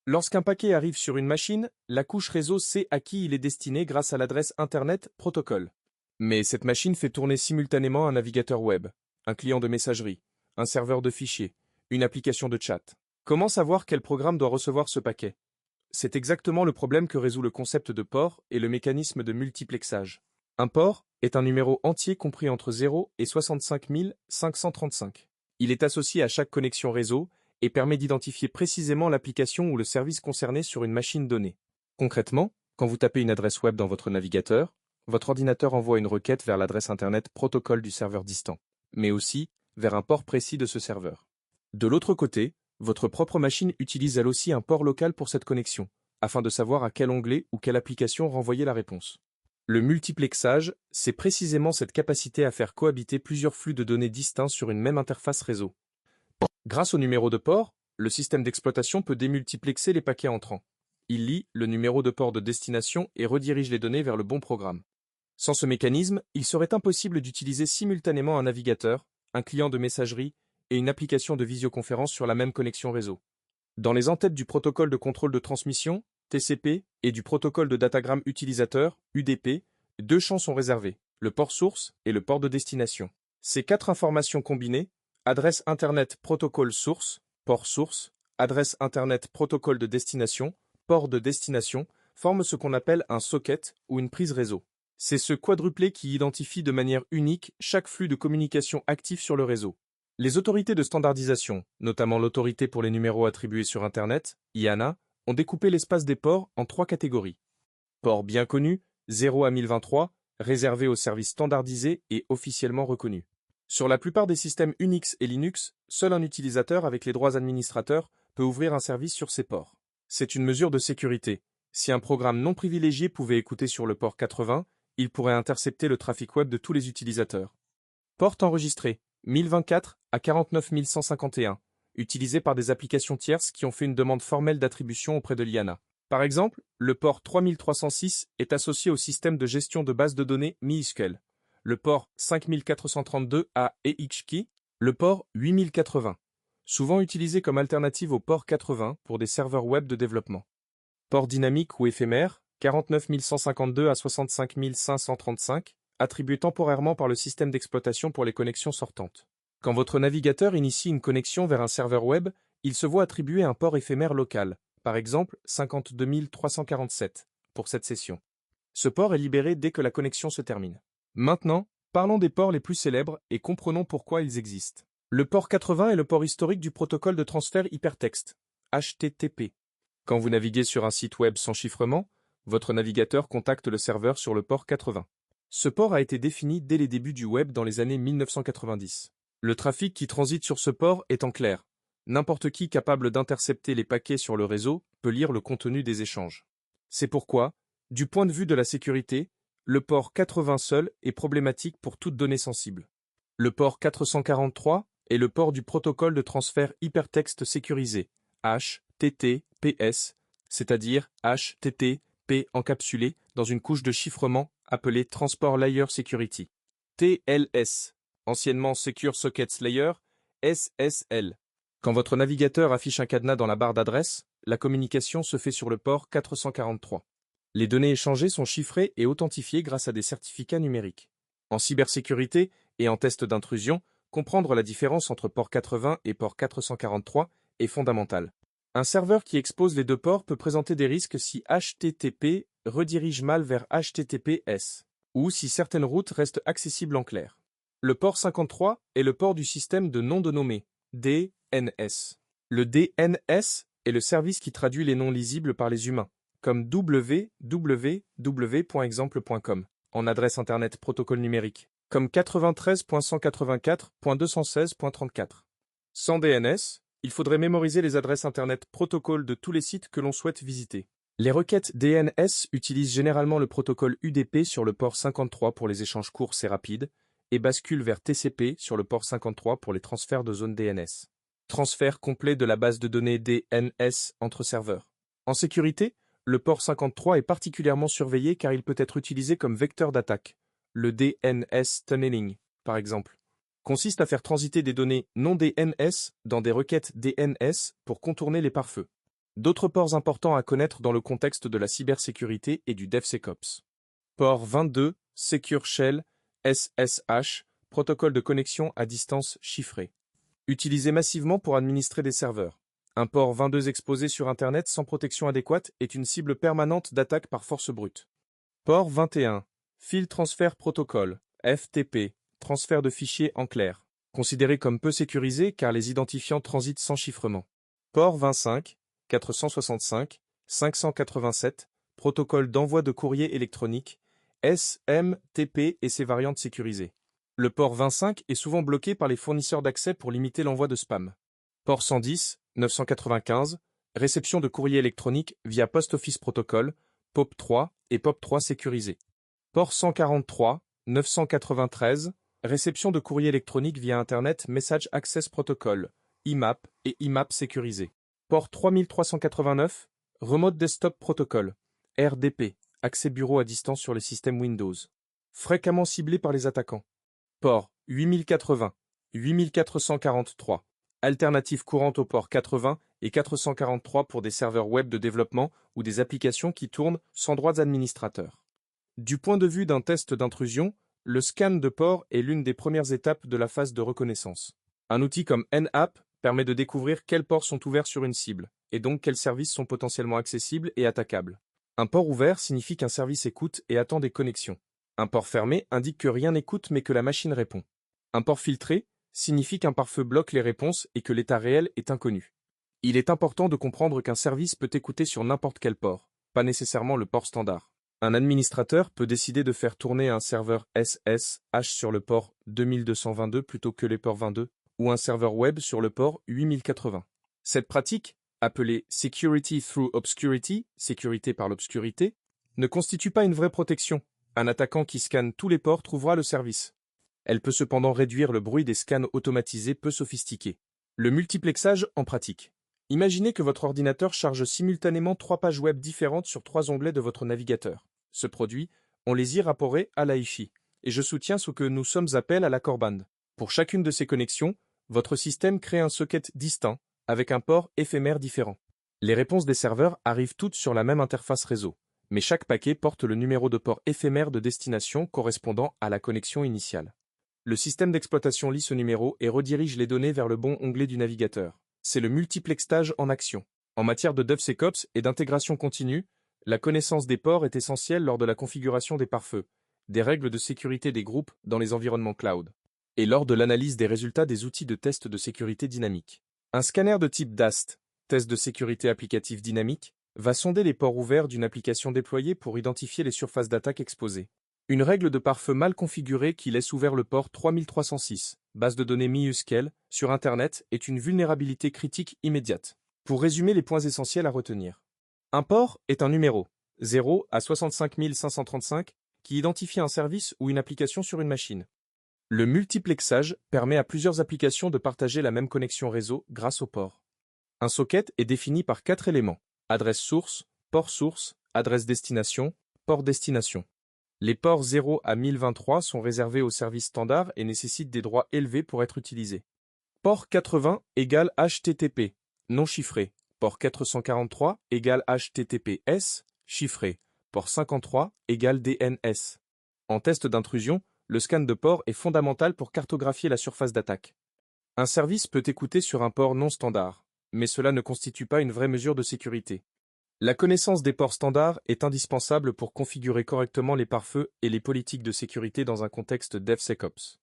Lorsqu'un paquet arrive sur une machine, la couche réseau sait à qui il est destiné grâce à l'adresse Internet protocole. Mais cette machine fait tourner simultanément un navigateur web, un client de messagerie, un serveur de fichiers, une application de chat. Comment savoir quel programme doit recevoir ce paquet? C'est exactement le problème que résout le concept de port et le mécanisme de multiplexage. Un port est un numéro entier compris entre 0 et 65 535. Il est associé à chaque connexion réseau et permet d'identifier précisément l'application ou le service concerné sur une machine donnée. Concrètement, quand vous tapez une adresse web dans votre navigateur, votre ordinateur envoie une requête vers l'adresse Internet protocole du serveur distant, mais aussi vers un port précis de ce serveur. De l'autre côté, votre propre machine utilise elle aussi un port local pour cette connexion, afin de savoir à quel onglet ou quelle application renvoyer la réponse. Le multiplexage, c'est précisément cette capacité à faire cohabiter plusieurs flux de données distincts sur une même interface réseau. Grâce au numéro de port, le système d'exploitation peut démultiplexer les paquets entrants. Il lit le numéro de port de destination et redirige les données vers le bon programme. Sans ce mécanisme, il serait impossible d'utiliser simultanément un navigateur, un client de messagerie et une application de visioconférence sur la même connexion réseau. Dans les entêtes du protocole de contrôle de transmission, TCP, et du protocole de datagramme utilisateur, UDP, deux champs sont réservés, le port source et le port de destination. Ces quatre informations combinées, adresse Internet protocole source, port source, adresse Internet protocole de destination, port de destination, forment ce qu'on appelle un socket ou une prise réseau. C'est ce quadruplé qui identifie de manière unique chaque flux de communication actif sur le réseau. Les autorités de standardisation, notamment l'autorité pour les numéros attribués sur Internet, IANA, ont découpé l'espace des ports en trois catégories. Ports bien connus, 0 à 1023, réservés aux services standardisés et officiellement reconnus. Sur la plupart des systèmes Unix et Linux, seul un utilisateur avec les droits administrateurs peut ouvrir un service sur ces ports. C'est une mesure de sécurité. Si un programme non privilégié pouvait écouter sur le port 80, il pourrait intercepter le trafic web de tous les utilisateurs. Porte enregistrée, 1024 à 49 151, utilisé par des applications tierces qui ont fait une demande formelle d'attribution auprès de l'IANA. Par exemple, le port 3306 est associé au système de gestion de bases de données MySQL, le port 5432 à EXKey, le port 8080, souvent utilisé comme alternative au port 80 pour des serveurs web de développement. Port dynamique ou éphémère, 49 152 à 65 535, attribué temporairement par le système d'exploitation pour les connexions sortantes. Quand votre navigateur initie une connexion vers un serveur web, il se voit attribuer un port éphémère local, par exemple 52 347, pour cette session. Ce port est libéré dès que la connexion se termine. Maintenant, parlons des ports les plus célèbres et comprenons pourquoi ils existent. Le port 80 est le port historique du protocole de transfert hypertexte, HTTP. Quand vous naviguez sur un site web sans chiffrement, votre navigateur contacte le serveur sur le port 80. Ce port a été défini dès les débuts du web dans les années 1990. Le trafic qui transite sur ce port est en clair. N'importe qui capable d'intercepter les paquets sur le réseau peut lire le contenu des échanges. C'est pourquoi, du point de vue de la sécurité, le port 80 seul est problématique pour toute donnée sensible. Le port 443 est le port du protocole de transfert hypertexte sécurisé, HTTPS, c'est-à-dire HTTP encapsulé dans une couche de chiffrement appelée Transport Layer Security, TLS, anciennement Secure Sockets Layer, SSL. Quand votre navigateur affiche un cadenas dans la barre d'adresse, la communication se fait sur le port 443. Les données échangées sont chiffrées et authentifiées grâce à des certificats numériques. En cybersécurité et en test d'intrusion, comprendre la différence entre port 80 et port 443 est fondamental. Un serveur qui expose les deux ports peut présenter des risques si HTTP redirige mal vers HTTPS, ou si certaines routes restent accessibles en clair. Le port 53 est le port du système de nom de nommé, DNS. Le DNS est le service qui traduit les noms lisibles par les humains, comme www.exemple.com, en adresse Internet protocole numérique, comme 93.184.216.34. Sans DNS, il faudrait mémoriser les adresses Internet protocole de tous les sites que l'on souhaite visiter. Les requêtes DNS utilisent généralement le protocole UDP sur le port 53 pour les échanges courts et rapides, et basculent vers TCP sur le port 53 pour les transferts de zone DNS. Transfert complet de la base de données DNS entre serveurs. En sécurité, le port 53 est particulièrement surveillé car il peut être utilisé comme vecteur d'attaque. Le DNS tunneling, par exemple, consiste à faire transiter des données non DNS dans des requêtes DNS pour contourner les pare-feux. D'autres ports importants à connaître dans le contexte de la cybersécurité et du DevSecOps. Port 22, Secure Shell, SSH, protocole de connexion à distance chiffré. Utilisé massivement pour administrer des serveurs. Un port 22 exposé sur Internet sans protection adéquate est une cible permanente d'attaque par force brute. Port 21, File Transfer Protocol, FTP, transfert de fichiers en clair. Considéré comme peu sécurisé car les identifiants transitent sans chiffrement. Port 25, 465, 587, protocole d'envoi de courrier électronique, SMTP et ses variantes sécurisées. Le port 25 est souvent bloqué par les fournisseurs d'accès pour limiter l'envoi de spam. Port 110, 995, réception de courrier électronique via Post Office Protocol, POP3 et POP3 sécurisé. Port 143, 993, réception de courrier électronique via Internet Message Access Protocol, IMAP et IMAP sécurisé. Port 3389, Remote Desktop Protocol, RDP, accès bureau à distance sur les systèmes Windows. Fréquemment ciblé par les attaquants. Port 8080, 8443, alternative courante au port 80 et 443 pour des serveurs web de développement ou des applications qui tournent sans droits administrateurs. Du point de vue d'un test d'intrusion, le scan de port est l'une des premières étapes de la phase de reconnaissance. Un outil comme NAP permet de découvrir quels ports sont ouverts sur une cible, et donc quels services sont potentiellement accessibles et attaquables. Un port ouvert signifie qu'un service écoute et attend des connexions. Un port fermé indique que rien n'écoute mais que la machine répond. Un port filtré signifie qu'un pare-feu bloque les réponses et que l'état réel est inconnu. Il est important de comprendre qu'un service peut écouter sur n'importe quel port, pas nécessairement le port standard. Un administrateur peut décider de faire tourner un serveur SSH sur le port 2222 plutôt que les ports 22, ou un serveur web sur le port 8080. Cette pratique, appelée Security through Obscurity, sécurité par l'obscurité, ne constitue pas une vraie protection. Un attaquant qui scanne tous les ports trouvera le service. Elle peut cependant réduire le bruit des scans automatisés peu sophistiqués. Le multiplexage en pratique. Imaginez que votre ordinateur charge simultanément 3 pages web différentes sur 3 onglets de votre navigateur. Ce produit, on les y rapportait à l'AIFI, et je soutiens ce que nous sommes appelés à la Corban. Pour chacune de ces connexions, votre système crée un socket distinct, avec un port éphémère différent. Les réponses des serveurs arrivent toutes sur la même interface réseau, mais chaque paquet porte le numéro de port éphémère de destination correspondant à la connexion initiale. Le système d'exploitation lit ce numéro et redirige les données vers le bon onglet du navigateur. C'est le multiplexage en action. En matière de DevSecOps et d'intégration continue, la connaissance des ports est essentielle lors de la configuration des pare-feux, des règles de sécurité des groupes dans les environnements cloud, et lors de l'analyse des résultats des outils de test de sécurité dynamique. Un scanner de type DAST, test de sécurité applicative dynamique, va sonder les ports ouverts d'une application déployée pour identifier les surfaces d'attaque exposées. Une règle de pare-feu mal configurée qui laisse ouvert le port 3306, base de données MySQL, sur Internet est une vulnérabilité critique immédiate. Pour résumer les points essentiels à retenir. Un port est un numéro, 0 à 65 535, qui identifie un service ou une application sur une machine. Le multiplexage permet à plusieurs applications de partager la même connexion réseau grâce au port. Un socket est défini par 4 éléments, adresse source, adresse destination, port destination. Les ports 0 à 1023 sont réservés aux services standards et nécessitent des droits élevés pour être utilisés. Port 80 égale HTTP, non chiffré. Port 443 égale HTTPS, chiffré. Port 53 égale DNS. En test d'intrusion, le scan de port est fondamental pour cartographier la surface d'attaque. Un service peut écouter sur un port non standard, mais cela ne constitue pas une vraie mesure de sécurité. La connaissance des ports standards est indispensable pour configurer correctement les pare-feux et les politiques de sécurité dans un contexte DevSecOps.